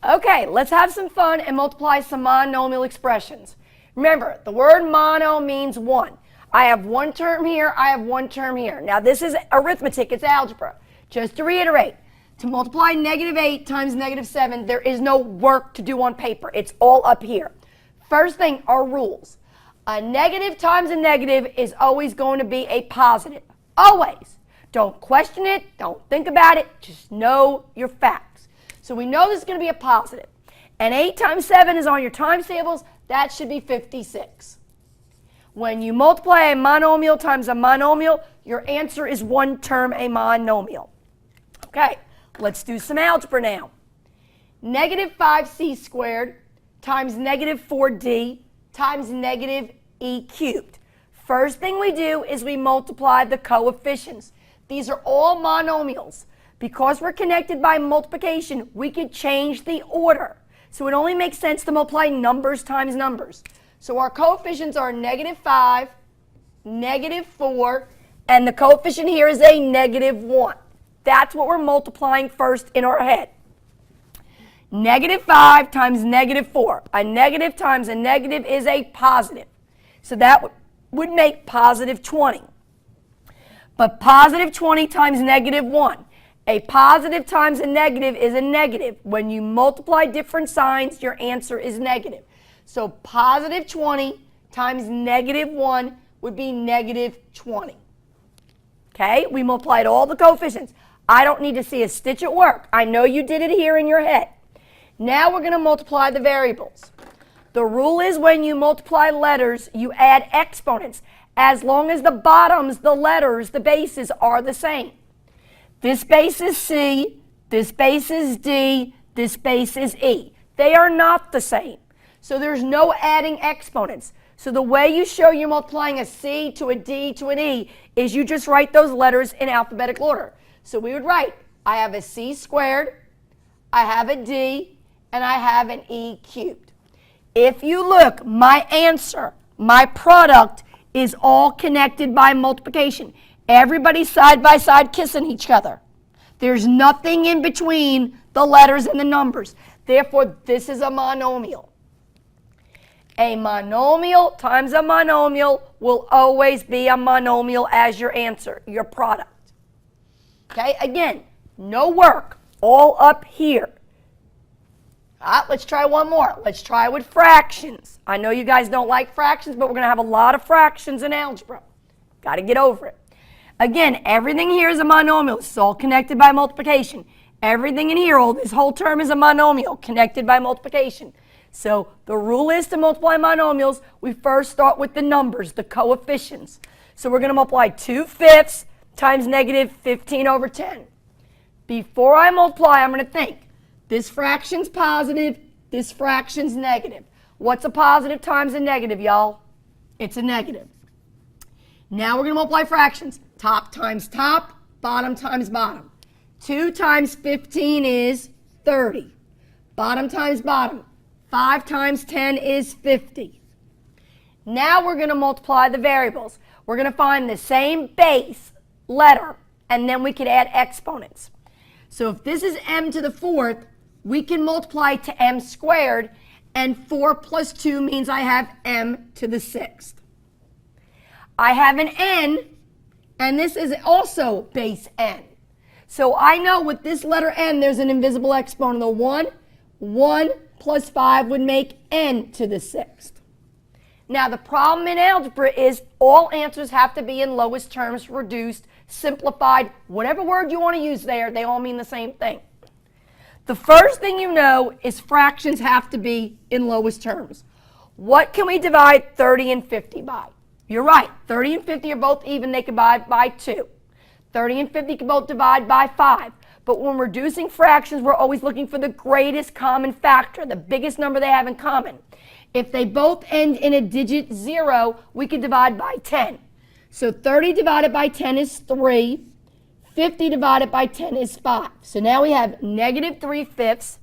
Okay, let's have some fun and multiply some monomial expressions. Remember, the word mono means one. I have one term here, I have one term here. Now this is arithmetic, it's algebra. Just to reiterate, to multiply -8 times -7, there is no work to do on paper. It's all up here. First thing, our rules. A negative times a negative is always going to be a positive. Always. Don't question it, don't think about it, just know your facts. So we know this is going to be a positive. And 8 times 7 is on your times tables. That should be 56. When you multiply a monomial times a monomial, your answer is one term a monomial. Okay, let's do some algebra now. -5c squared times -4d times -e cubed. First thing we do is we multiply the coefficients. These are all monomials. Because we're connected by multiplication, we could change the order. So it only makes sense to multiply numbers times numbers. So our coefficients are -5, -4, and the coefficient here is a -1. That's what we're multiplying first in our head. -5 times -4. A negative times a negative is a positive. So that would make positive 20. But positive 20 times -1. A positive times a negative is a negative. When you multiply different signs, your answer is negative. So positive 20 times -1 would be -20. Okay, we multiplied all the coefficients. I don't need to see a stitch at work. I know you did it here in your head. Now we're going to multiply the variables. The rule is when you multiply letters, you add exponents, as long as the bottoms, the letters, the bases are the same. This base is C, this base is D, this base is E. They are not the same. So there's no adding exponents. So the way you show you're multiplying a C to a D to an E is you just write those letters in alphabetical order. So we would write, I have a C squared, I have a D, and I have an E cubed. If you look, my answer, my product is all connected by multiplication. Everybody's side by side kissing each other. There's nothing in between the letters and the numbers. Therefore, this is a monomial. A monomial times a monomial will always be a monomial as your answer, your product. Okay, again, no work, all up here. Let's try one more. Let's try with fractions. I know you guys don't like fractions, but we're going to have a lot of fractions in algebra. Got to get over it. Again, everything here is a monomial. It's all connected by multiplication. Everything in here, this whole term is a monomial connected by multiplication. So the rule is to multiply monomials, we first start with the numbers, the coefficients. So we're going to multiply 2/5 times -15/10. Before I multiply, I'm going to think, this fraction's positive, this fraction's negative. What's a positive times a negative, y'all? It's a negative. Now we're going to multiply fractions. Top times top, bottom times bottom. 2 times 15 is 30. Bottom times bottom. 5 times 10 is 50. Now we're going to multiply the variables. We're going to find the same base letter, and then we can add exponents. So if this is m to the 4th, we can multiply to m squared, and 4 plus 2 means I have m to the 6th. I have an n, and this is also base n. So I know with this letter n, there's an invisible exponent of 1. 1 plus 5 would make n to the 6th. Now the problem in algebra is all answers have to be in lowest terms, reduced, simplified, whatever word you want to use there, they all mean the same thing. The first thing you know is fractions have to be in lowest terms. What can we divide 30 and 50 by? You're right, 30 and 50 are both even, they can divide by 2. 30 and 50 can both divide by 5. But when reducing fractions, we're always looking for the greatest common factor, the biggest number they have in common. If they both end in a digit 0, we can divide by 10. So 30 divided by 10 is 3. 50 divided by 10 is 5. So now we have -3/5,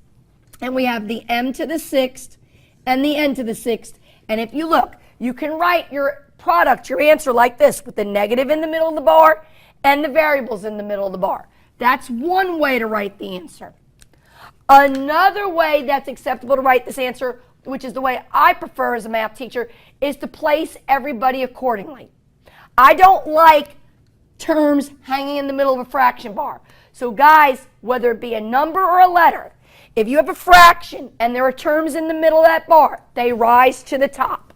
and we have the m to the 6th and the n to the 6th. And if you look, you can write your product your answer like this, with the negative in the middle of the bar and the variables in the middle of the bar. That's one way to write the answer. Another way that's acceptable to write this answer, which is the way I prefer as a math teacher, is to place everybody accordingly. I don't like terms hanging in the middle of a fraction bar. So guys, whether it be a number or a letter, if you have a fraction and there are terms in the middle of that bar, they rise to the top.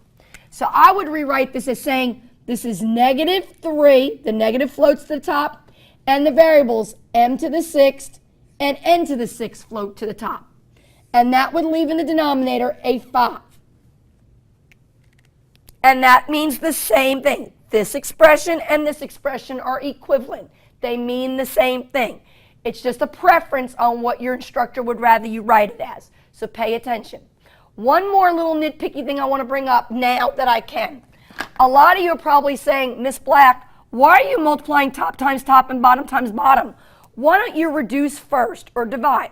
So I would rewrite this as saying this is -3, the negative floats to the top, and the variables m to the 6th and n to the 6th float to the top. And that would leave in the denominator a 5. And that means the same thing. This expression and this expression are equivalent. They mean the same thing. It's just a preference on what your instructor would rather you write it as. So pay attention. One more little nitpicky thing I want to bring up now that I can. A lot of you are probably saying, Miss Black, why are you multiplying top times top and bottom times bottom? Why don't you reduce first or divide?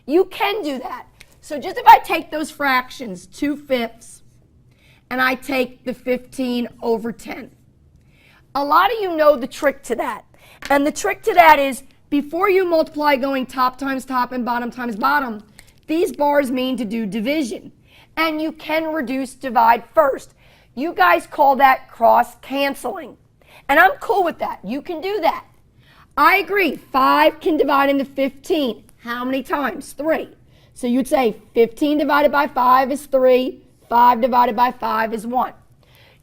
You can do that. So just if I take those fractions, 2/5, and I take the 15 over 10. A lot of you know the trick to that. And the trick to that is, before you multiply going top times top and bottom times bottom, these bars mean to do division. And you can reduce, divide first. You guys call that cross-canceling. And I'm cool with that. You can do that. I agree. 5 can divide into 15. How many times? 3. So you'd say 15 divided by 5 is 3. 5 divided by 5 is 1.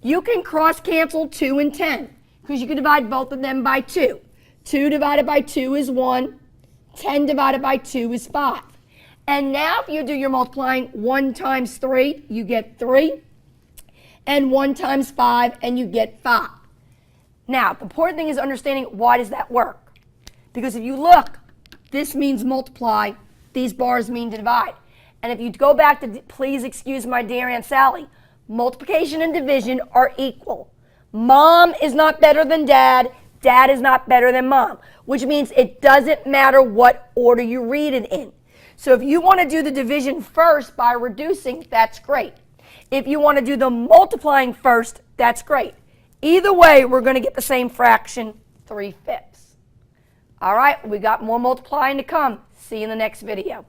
You can cross-cancel 2 and 10, because you can divide both of them by 2. 2 divided by 2 is 1. 10 divided by 2 is 5. And now if you do your multiplying, 1 times 3, you get 3. And 1 times 5, and you get 5. Now, the important thing is understanding, why does that work? Because if you look, this means multiply. These bars mean to divide. And if you go back to, please excuse my dear Aunt Sally, multiplication and division are equal. Mom is not better than dad. Dad is not better than mom, which means it doesn't matter what order you read it in. So if you want to do the division first by reducing, that's great. If you want to do the multiplying first, that's great. Either way, we're going to get the same fraction, 3/5. All right, we got more multiplying to come. See you in the next video.